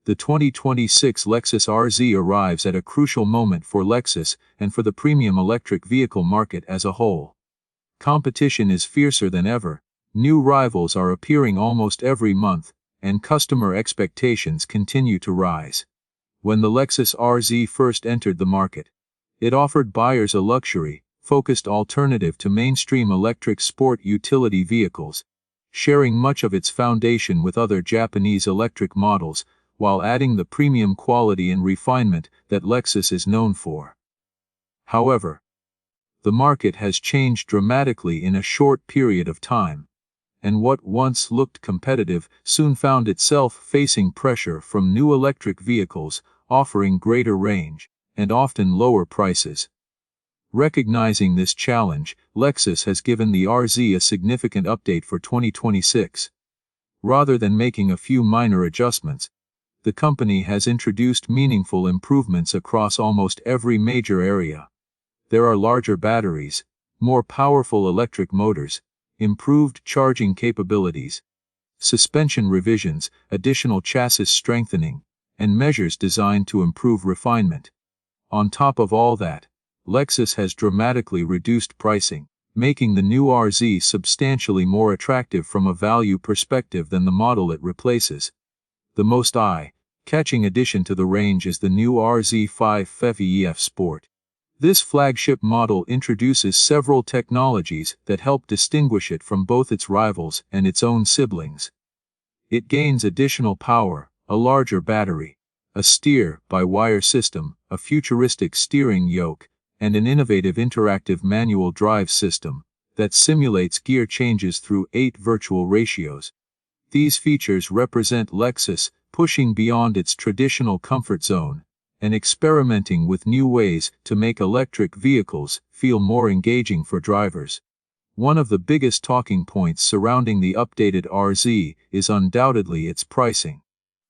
The 2026 Lexus RZ arrives at a crucial moment for Lexus and for the premium electric vehicle market as a whole. Competition is fiercer than ever, new rivals are appearing almost every month, and customer expectations continue to rise. When the Lexus RZ first entered the market, it offered buyers a luxury-focused alternative to mainstream electric sport utility vehicles, sharing much of its foundation with other Japanese electric models, while adding the premium quality and refinement that Lexus is known for. However, the market has changed dramatically in a short period of time, and what once looked competitive soon found itself facing pressure from new electric vehicles offering greater range and often lower prices. Recognizing this challenge, Lexus has given the RZ a significant update for 2026. Rather than making a few minor adjustments, the company has introduced meaningful improvements across almost every major area. There are larger batteries, more powerful electric motors, improved charging capabilities, suspension revisions, additional chassis strengthening, and measures designed to improve refinement. On top of all that, Lexus has dramatically reduced pricing, making the new RZ substantially more attractive from a value perspective than the model it replaces. The most eye-catching addition to the range is the new RZ550e F Sport. This flagship model introduces several technologies that help distinguish it from both its rivals and its own siblings. It gains additional power, a larger battery, a steer-by-wire system, a futuristic steering yoke, and an innovative interactive manual drive system that simulates gear changes through 8 virtual ratios. These features represent Lexus pushing beyond its traditional comfort zone and experimenting with new ways to make electric vehicles feel more engaging for drivers. One of the biggest talking points surrounding the updated RZ is undoubtedly its pricing.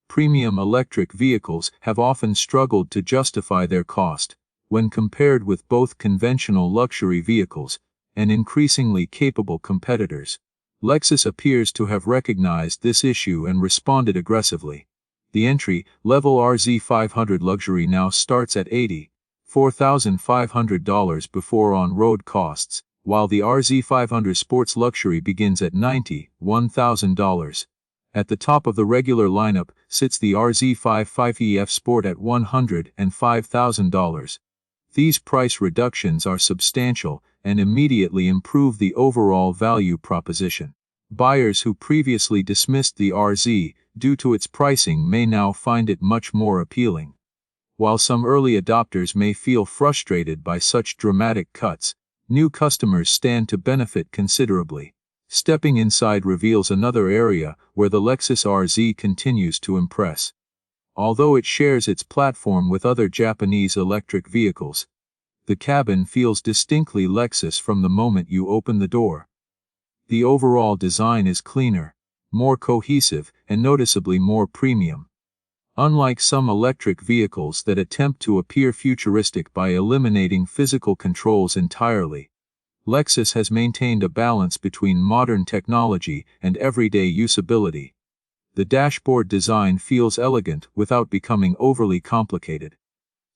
Premium electric vehicles have often struggled to justify their cost when compared with both conventional luxury vehicles and increasingly capable competitors. Lexus appears to have recognized this issue and responded aggressively. The entry-level RZ500 Luxury now starts at $84,500 before on-road costs, while the RZ500 Sports Luxury begins at $91,000. At the top of the regular lineup sits the RZ550e F Sport at $105,000. These price reductions are substantial and immediately improve the overall value proposition. Buyers who previously dismissed the RZ due to its pricing may now find it much more appealing. While some early adopters may feel frustrated by such dramatic cuts, new customers stand to benefit considerably. Stepping inside reveals another area where the Lexus RZ continues to impress. Although it shares its platform with other Japanese electric vehicles, the cabin feels distinctly Lexus from the moment you open the door. The overall design is cleaner, more cohesive, and noticeably more premium. Unlike some electric vehicles that attempt to appear futuristic by eliminating physical controls entirely, Lexus has maintained a balance between modern technology and everyday usability. The dashboard design feels elegant without becoming overly complicated.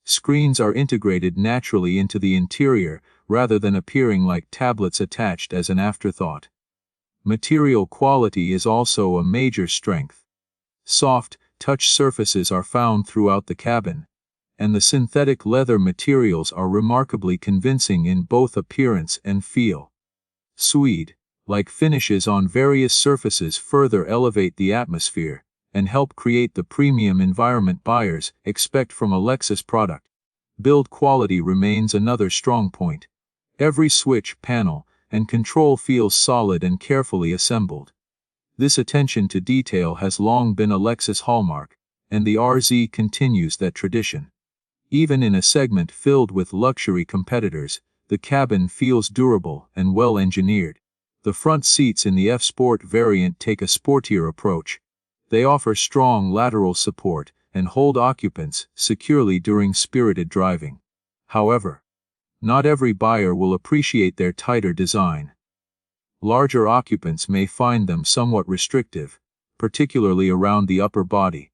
Screens are integrated naturally into the interior rather than appearing like tablets attached as an afterthought. Material quality is also a major strength. Soft, touch surfaces are found throughout the cabin, and the synthetic leather materials are remarkably convincing in both appearance and feel. Suede-like finishes on various surfaces further elevate the atmosphere and help create the premium environment buyers expect from a Lexus product. Build quality remains another strong point. Every switch, panel, and control feels solid and carefully assembled. This attention to detail has long been a Lexus hallmark, and the RZ continues that tradition. Even in a segment filled with luxury competitors, the cabin feels durable and well-engineered. The front seats in the F Sport variant take a sportier approach. They offer strong lateral support and hold occupants securely during spirited driving. However, not every buyer will appreciate their tighter design. Larger occupants may find them somewhat restrictive, particularly around the upper body.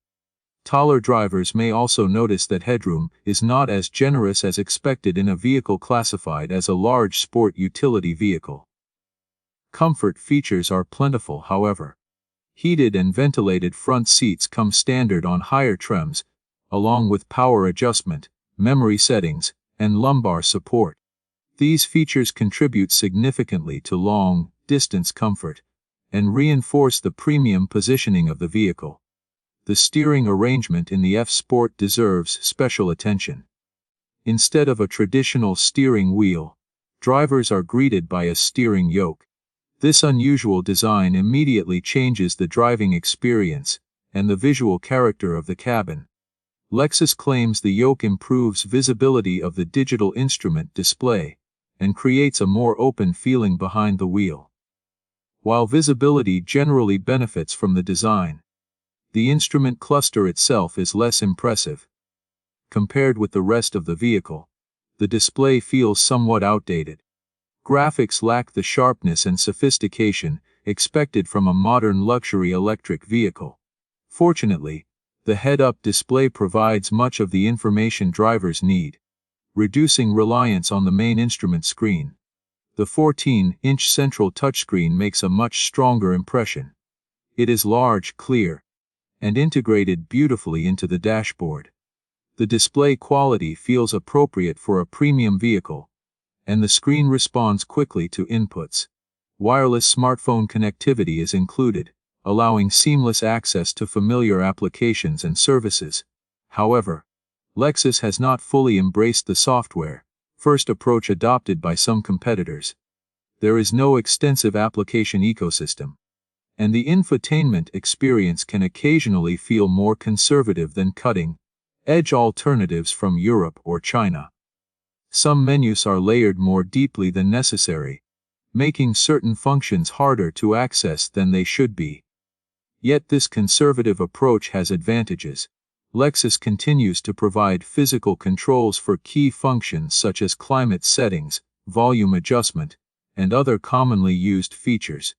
Taller drivers may also notice that headroom is not as generous as expected in a vehicle classified as a large sport utility vehicle. Comfort features are plentiful, however. Heated and ventilated front seats come standard on higher trims, along with power adjustment, memory settings, and lumbar support. These features contribute significantly to long-distance comfort and reinforce the premium positioning of the vehicle. The steering arrangement in the F Sport deserves special attention. Instead of a traditional steering wheel, drivers are greeted by a steering yoke. This unusual design immediately changes the driving experience and the visual character of the cabin. Lexus claims the yoke improves visibility of the digital instrument display and creates a more open feeling behind the wheel. While visibility generally benefits from the design, the instrument cluster itself is less impressive. Compared with the rest of the vehicle, the display feels somewhat outdated. Graphics lack the sharpness and sophistication expected from a modern luxury electric vehicle. Fortunately, the head-up display provides much of the information drivers need, reducing reliance on the main instrument screen. The 14-inch central touchscreen makes a much stronger impression. It is large, clear, and integrated beautifully into the dashboard. The display quality feels appropriate for a premium vehicle, and the screen responds quickly to inputs. Wireless smartphone connectivity is included, allowing seamless access to familiar applications and services. However, Lexus has not fully embraced the software-first approach adopted by some competitors. There is no extensive application ecosystem, and the infotainment experience can occasionally feel more conservative than cutting-edge alternatives from Europe or China. Some menus are layered more deeply than necessary, making certain functions harder to access than they should be. Yet this conservative approach has advantages. Lexus continues to provide physical controls for key functions such as climate settings, volume adjustment, and other commonly used features.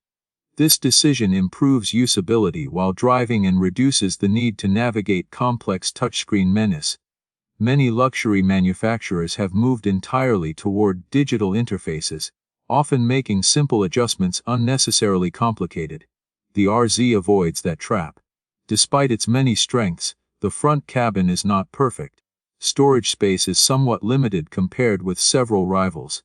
This decision improves usability while driving and reduces the need to navigate complex touchscreen menus. Many luxury manufacturers have moved entirely toward digital interfaces, often making simple adjustments unnecessarily complicated. The RZ avoids that trap. Despite its many strengths, the front cabin is not perfect. Storage space is somewhat limited compared with several rivals.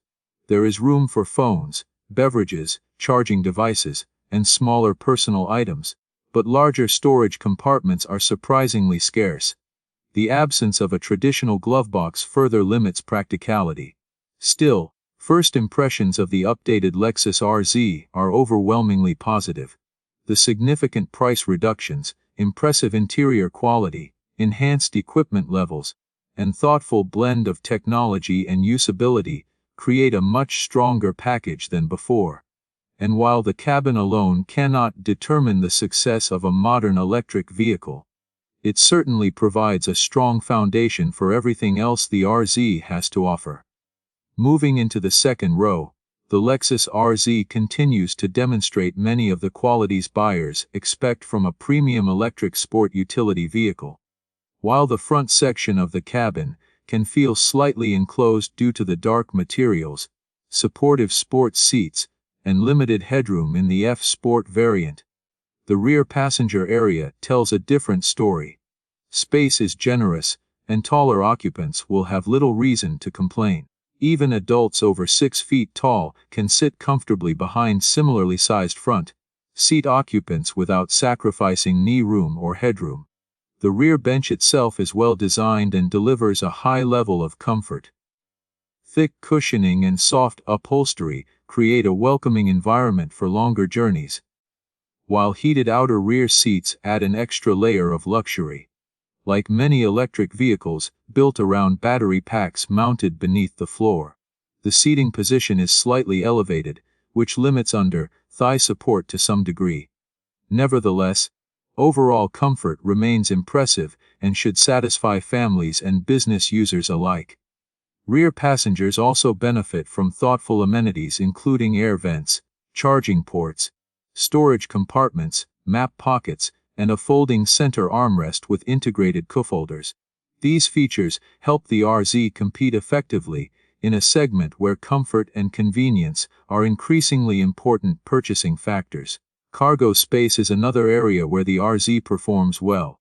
There is room for phones, beverages, charging devices, and smaller personal items, but larger storage compartments are surprisingly scarce. The absence of a traditional glove box further limits practicality. Still, first impressions of the updated Lexus RZ are overwhelmingly positive. The significant price reductions, impressive interior quality, enhanced equipment levels, and thoughtful blend of technology and usability create a much stronger package than before. And while the cabin alone cannot determine the success of a modern electric vehicle, it certainly provides a strong foundation for everything else the RZ has to offer. Moving into the second row, the Lexus RZ continues to demonstrate many of the qualities buyers expect from a premium electric sport utility vehicle. While the front section of the cabin can feel slightly enclosed due to the dark materials, supportive sports seats, and limited headroom in the F Sport variant, the rear passenger area tells a different story. Space is generous, and taller occupants will have little reason to complain. Even adults over 6 feet tall can sit comfortably behind similarly sized front seat occupants without sacrificing knee room or headroom. The rear bench itself is well designed and delivers a high level of comfort. Thick cushioning and soft upholstery create a welcoming environment for longer journeys, while heated outer rear seats add an extra layer of luxury. Like many electric vehicles built around battery packs mounted beneath the floor, the seating position is slightly elevated, which limits under-thigh support to some degree. Nevertheless, overall comfort remains impressive and should satisfy families and business users alike. Rear passengers also benefit from thoughtful amenities including air vents, charging ports, storage compartments, map pockets, and a folding center armrest with integrated cuffholders. These features help the RZ compete effectively in a segment where comfort and convenience are increasingly important purchasing factors. Cargo space is another area where the RZ performs well.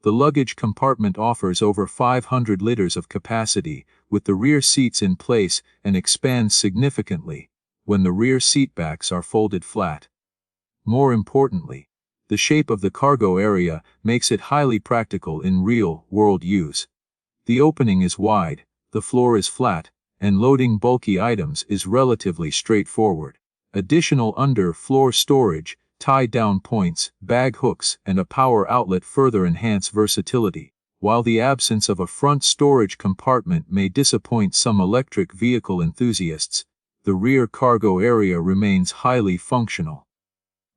The luggage compartment offers over 500 liters of capacity, with the rear seats in place, and expands significantly when the rear seatbacks are folded flat. More importantly, the shape of the cargo area makes it highly practical in real-world use. The opening is wide, the floor is flat, and loading bulky items is relatively straightforward. Additional under-floor storage, tie-down points, bag hooks, and a power outlet further enhance versatility. While the absence of a front storage compartment may disappoint some electric vehicle enthusiasts, the rear cargo area remains highly functional.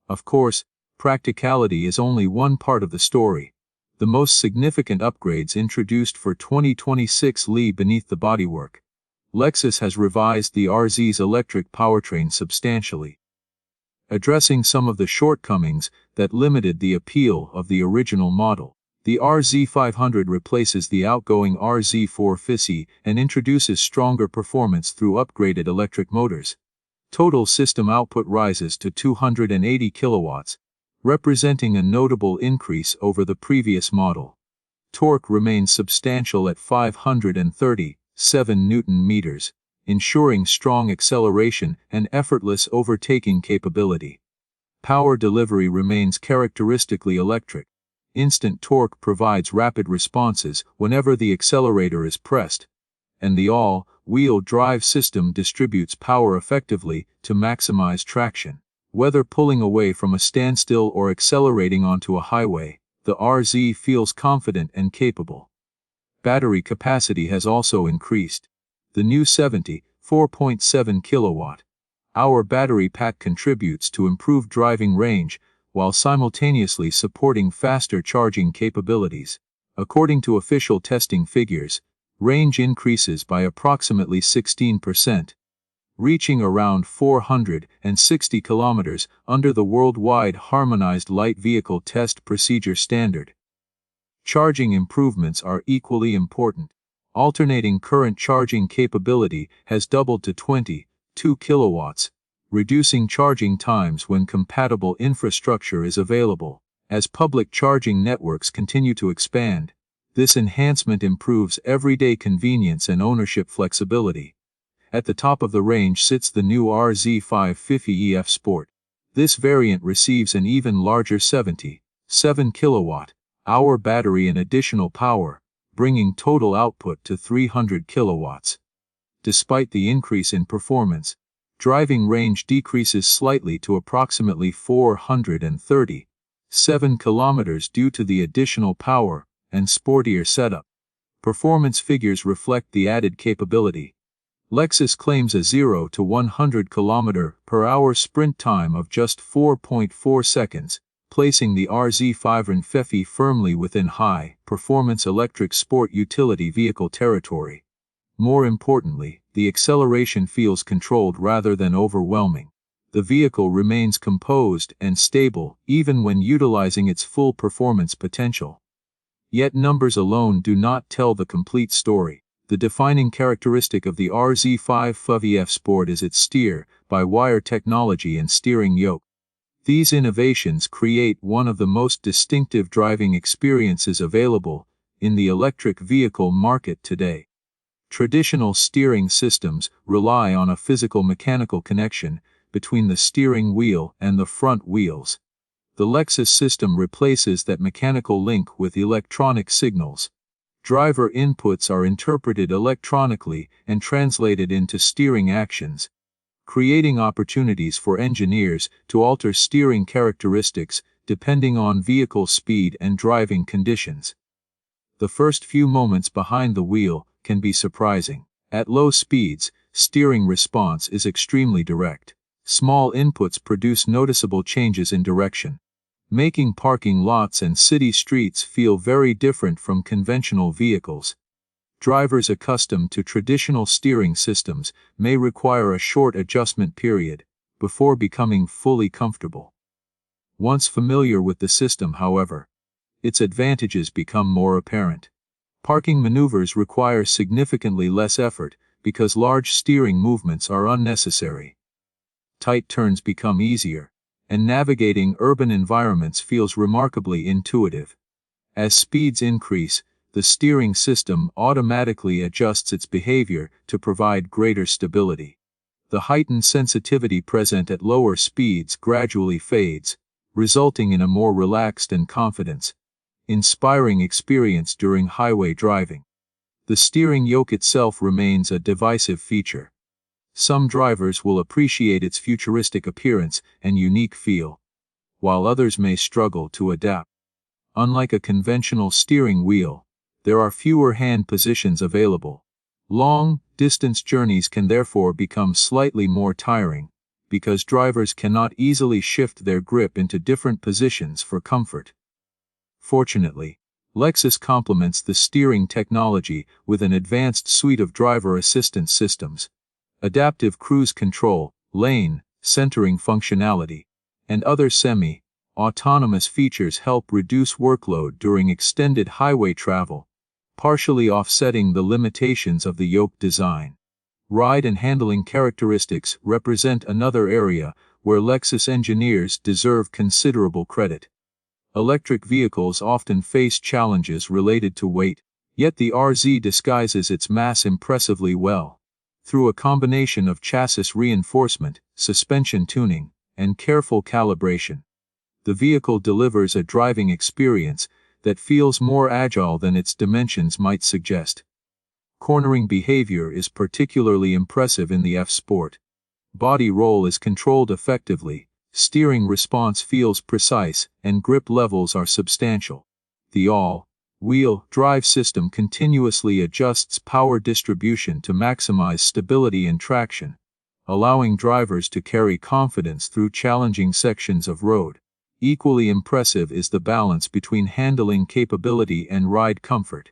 Of course, practicality is only one part of the story. The most significant upgrades introduced for 2026 lie beneath the bodywork. Lexus has revised the RZ's electric powertrain substantially, addressing some of the shortcomings that limited the appeal of the original model. The RZ500 replaces the outgoing RZ450e and introduces stronger performance through upgraded electric motors. Total system output rises to 280 kilowatts, representing a notable increase over the previous model. Torque remains substantial at 537 Newton-meters, ensuring strong acceleration and effortless overtaking capability. Power delivery remains characteristically electric. Instant torque provides rapid responses whenever the accelerator is pressed, and the all-wheel drive system distributes power effectively to maximize traction. Whether pulling away from a standstill or accelerating onto a highway, the RZ feels confident and capable. Battery capacity has also increased. The new 74.7 kilowatt-hour battery pack contributes to improved driving range while simultaneously supporting faster charging capabilities. According to official testing figures, range increases by approximately 16%, reaching around 460 kilometers under the worldwide harmonized light vehicle test procedure standard. Charging improvements are equally important. Alternating current charging capability has doubled to 22 kilowatts, reducing charging times when compatible infrastructure is available. As public charging networks continue to expand, this enhancement improves everyday convenience and ownership flexibility. At the top of the range sits the new RZ550e F Sport. This variant receives an even larger 77 kilowatt-hour battery and additional power, bringing total output to 300 kilowatts. Despite the increase in performance, driving range decreases slightly to approximately 437 kilometers due to the additional power and sportier setup. Performance figures reflect the added capability. Lexus claims a 0 to 100 km/h sprint time of just 4.4 seconds, placing the RZ550e firmly within high-performance electric sport utility vehicle territory. More importantly, the acceleration feels controlled rather than overwhelming. The vehicle remains composed and stable even when utilizing its full performance potential. Yet numbers alone do not tell the complete story. The defining characteristic of the RZ550e F Sport is its steer-by-wire technology and steering yoke. These innovations create one of the most distinctive driving experiences available in the electric vehicle market today. Traditional steering systems rely on a physical-mechanical connection between the steering wheel and the front wheels. The Lexus system replaces that mechanical link with electronic signals. Driver inputs are interpreted electronically and translated into steering actions, creating opportunities for engineers to alter steering characteristics depending on vehicle speed and driving conditions. The first few moments behind the wheel can be surprising. At low speeds, steering response is extremely direct. Small inputs produce noticeable changes in direction, making parking lots and city streets feel very different from conventional vehicles. Drivers accustomed to traditional steering systems may require a short adjustment period before becoming fully comfortable. Once familiar with the system, however, its advantages become more apparent. Parking maneuvers require significantly less effort because large steering movements are unnecessary. Tight turns become easier, and navigating urban environments feels remarkably intuitive. As speeds increase, the steering system automatically adjusts its behavior to provide greater stability. The heightened sensitivity present at lower speeds gradually fades, resulting in a more relaxed and confidence-inspiring experience during highway driving. The steering yoke itself remains a divisive feature. Some drivers will appreciate its futuristic appearance and unique feel, while others may struggle to adapt. Unlike a conventional steering wheel, there are fewer hand positions available. Long-distance journeys can therefore become slightly more tiring, because drivers cannot easily shift their grip into different positions for comfort. Fortunately, Lexus complements the steering technology with an advanced suite of driver assistance systems, adaptive cruise control, lane centering functionality, and other semi-autonomous features help reduce workload during extended highway travel, partially offsetting the limitations of the Yoke design. Ride and handling characteristics represent another area where Lexus engineers deserve considerable credit. Electric vehicles often face challenges related to weight, yet the RZ disguises its mass impressively well. Through a combination of chassis reinforcement, suspension tuning, and careful calibration, the vehicle delivers a driving experience that feels more agile than its dimensions might suggest. Cornering behavior is particularly impressive in the F Sport. Body roll is controlled effectively, steering response feels precise, and grip levels are substantial. The all-wheel drive system continuously adjusts power distribution to maximize stability and traction, allowing drivers to carry confidence through challenging sections of road. Equally impressive is the balance between handling capability and ride comfort.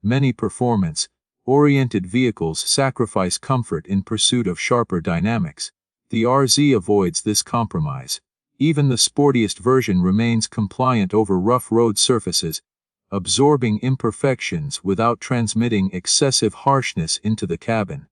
Many performance-oriented vehicles sacrifice comfort in pursuit of sharper dynamics. The RZ avoids this compromise. Even the sportiest version remains compliant over rough road surfaces, absorbing imperfections without transmitting excessive harshness into the cabin.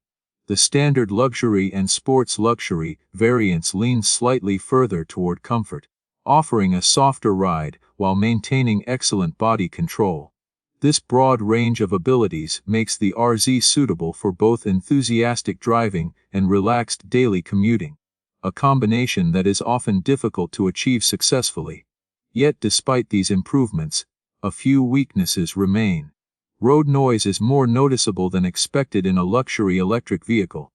The standard luxury and sports luxury variants lean slightly further toward comfort, offering a softer ride while maintaining excellent body control. This broad range of abilities makes the RZ suitable for both enthusiastic driving and relaxed daily commuting, a combination that is often difficult to achieve successfully. Yet despite these improvements, a few weaknesses remain. Road noise is more noticeable than expected in a luxury electric vehicle.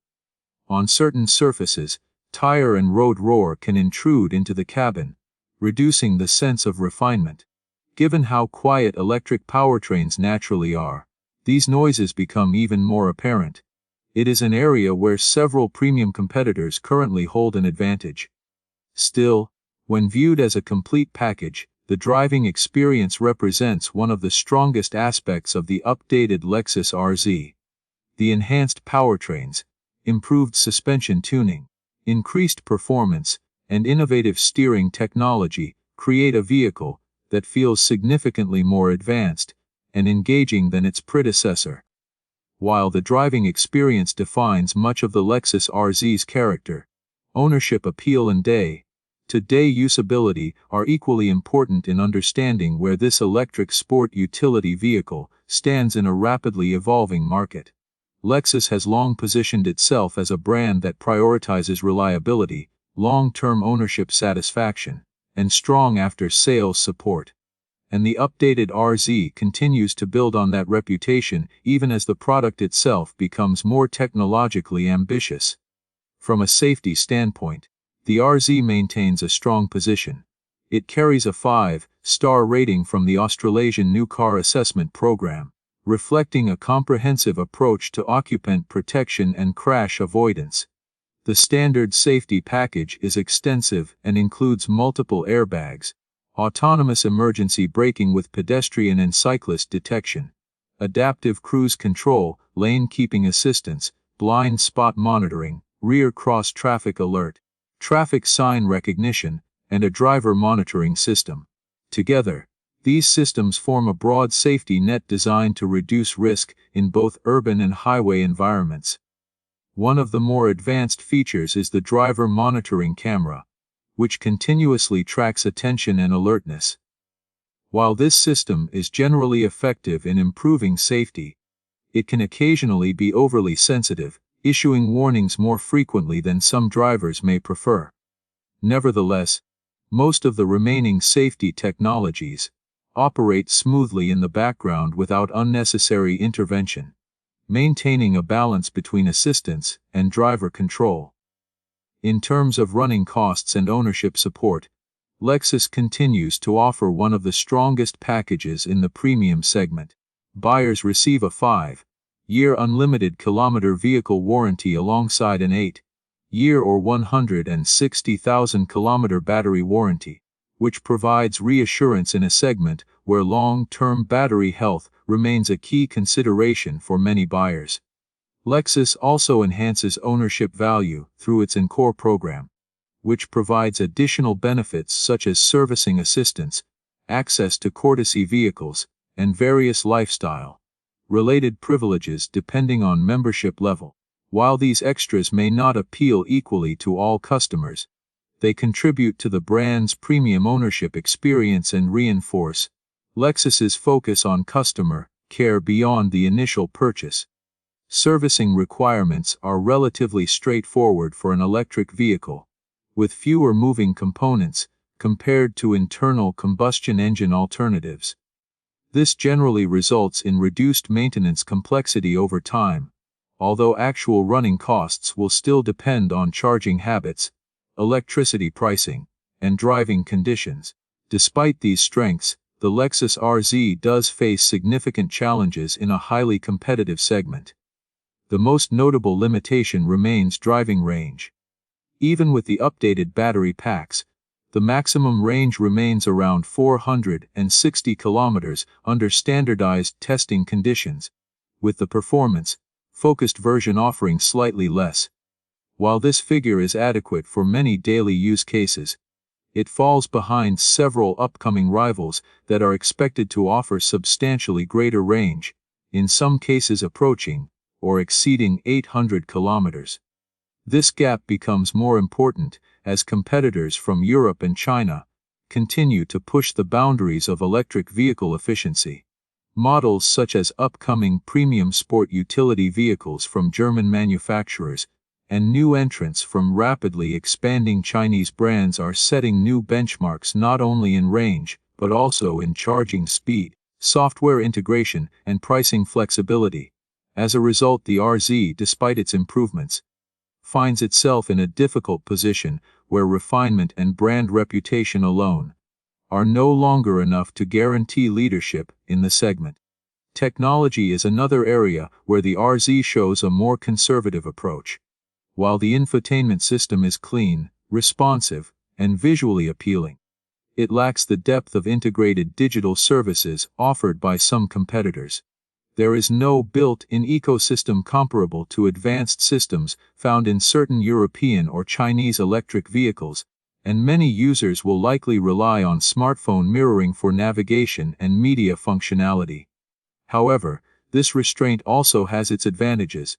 On certain surfaces, tire and road roar can intrude into the cabin, reducing the sense of refinement. Given how quiet electric powertrains naturally are, these noises become even more apparent. It is an area where several premium competitors currently hold an advantage. Still, when viewed as a complete package, the driving experience represents one of the strongest aspects of the updated Lexus RZ. The enhanced powertrains, improved suspension tuning, increased performance, and innovative steering technology create a vehicle that feels significantly more advanced and engaging than its predecessor. While the driving experience defines much of the Lexus RZ's character, ownership appeal and day-to-day usability are equally important in understanding where this electric sport utility vehicle stands in a rapidly evolving market. Lexus has long positioned itself as a brand that prioritizes reliability, long-term ownership satisfaction, and strong after-sales support. And the updated RZ continues to build on that reputation even as the product itself becomes more technologically ambitious. From a safety standpoint, the RZ maintains a strong position. It carries a 5-star rating from the Australasian New Car Assessment Program, reflecting a comprehensive approach to occupant protection and crash avoidance. The standard safety package is extensive and includes multiple airbags, autonomous emergency braking with pedestrian and cyclist detection, adaptive cruise control, lane keeping assistance, blind spot monitoring, rear cross traffic alert, traffic sign recognition, and a driver monitoring system. Together, these systems form a broad safety net designed to reduce risk in both urban and highway environments. One of the more advanced features is the driver monitoring camera, which continuously tracks attention and alertness. While this system is generally effective in improving safety, it can occasionally be overly sensitive, issuing warnings more frequently than some drivers may prefer. Nevertheless, most of the remaining safety technologies operate smoothly in the background without unnecessary intervention, maintaining a balance between assistance and driver control. In terms of running costs and ownership support, Lexus continues to offer one of the strongest packages in the premium segment. Buyers receive a 5-year unlimited kilometer vehicle warranty alongside an 8-year or 160,000 kilometer battery warranty, which provides reassurance in a segment where long-term battery health remains a key consideration for many buyers. Lexus also enhances ownership value through its Encore program, which provides additional benefits such as servicing assistance, access to courtesy vehicles, and various lifestyle-related privileges depending on membership level. While these extras may not appeal equally to all customers, they contribute to the brand's premium ownership experience and reinforce Lexus's focus on customer care beyond the initial purchase. Servicing requirements are relatively straightforward for an electric vehicle, with fewer moving components compared to internal combustion engine alternatives. This generally results in reduced maintenance complexity over time, although actual running costs will still depend on charging habits, electricity pricing, and driving conditions. Despite these strengths, the Lexus RZ does face significant challenges in a highly competitive segment. The most notable limitation remains driving range. Even with the updated battery packs, the maximum range remains around 460 kilometers under standardized testing conditions, with the performance-focused version offering slightly less. While this figure is adequate for many daily use cases, it falls behind several upcoming rivals that are expected to offer substantially greater range, in some cases approaching or exceeding 800 kilometers. This gap becomes more important as competitors from Europe and China continue to push the boundaries of electric vehicle efficiency. Models such as upcoming premium sport utility vehicles from German manufacturers and new entrants from rapidly expanding Chinese brands are setting new benchmarks not only in range, but also in charging speed, software integration, and pricing flexibility. As a result, the RZ, despite its improvements, finds itself in a difficult position where refinement and brand reputation alone are no longer enough to guarantee leadership in the segment. Technology is another area where the RZ shows a more conservative approach. While the infotainment system is clean, responsive, and visually appealing, it lacks the depth of integrated digital services offered by some competitors. There is no built-in ecosystem comparable to advanced systems found in certain European or Chinese electric vehicles, and many users will likely rely on smartphone mirroring for navigation and media functionality. However, this restraint also has its advantages.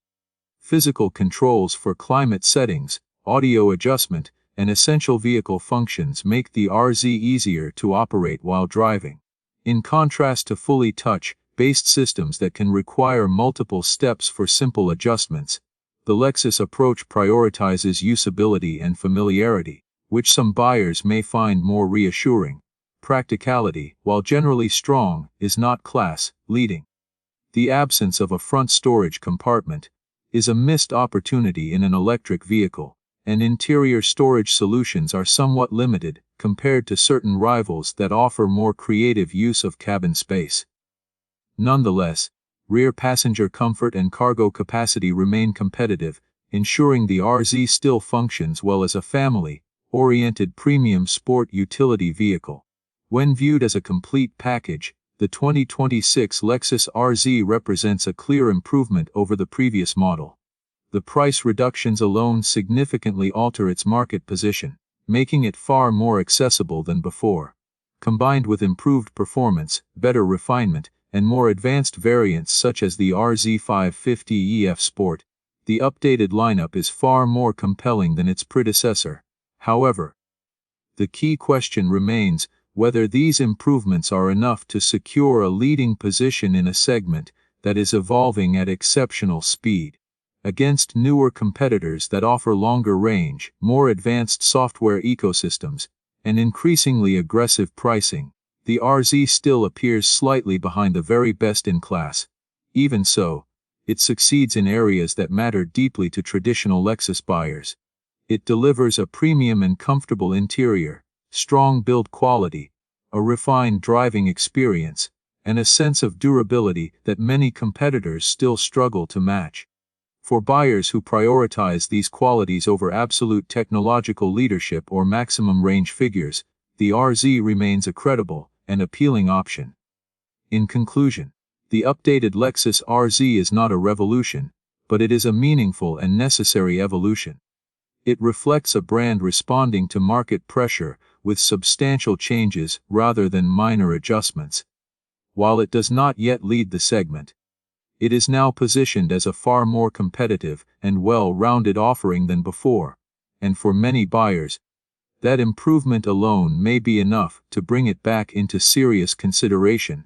Physical controls for climate settings, audio adjustment, and essential vehicle functions make the RZ easier to operate while driving. In contrast to fully touch-based systems that can require multiple steps for simple adjustments, the Lexus approach prioritizes usability and familiarity, which some buyers may find more reassuring. Practicality, while generally strong, is not class-leading. The absence of a front storage compartment is a missed opportunity in an electric vehicle, and interior storage solutions are somewhat limited compared to certain rivals that offer more creative use of cabin space. Nonetheless, rear passenger comfort and cargo capacity remain competitive, ensuring the RZ still functions well as a family-oriented premium sport utility vehicle. When viewed as a complete package, the 2026 Lexus RZ represents a clear improvement over the previous model. The price reductions alone significantly alter its market position, making it far more accessible than before. Combined with improved performance, better refinement, and more advanced variants such as the RZ550e F Sport, the updated lineup is far more compelling than its predecessor. However, the key question remains whether these improvements are enough to secure a leading position in a segment that is evolving at exceptional speed. Against newer competitors that offer longer range, more advanced software ecosystems, and increasingly aggressive pricing, the RZ still appears slightly behind the very best in class. Even so, it succeeds in areas that matter deeply to traditional Lexus buyers. It delivers a premium and comfortable interior, strong build quality, a refined driving experience, and a sense of durability that many competitors still struggle to match. For buyers who prioritize these qualities over absolute technological leadership or maximum range figures, the RZ remains a credible and appealing option. In conclusion, the updated Lexus RZ is not a revolution, but it is a meaningful and necessary evolution. It reflects a brand responding to market pressure with substantial changes rather than minor adjustments. While it does not yet lead the segment, it is now positioned as a far more competitive and well-rounded offering than before, and for many buyers, that improvement alone may be enough to bring it back into serious consideration.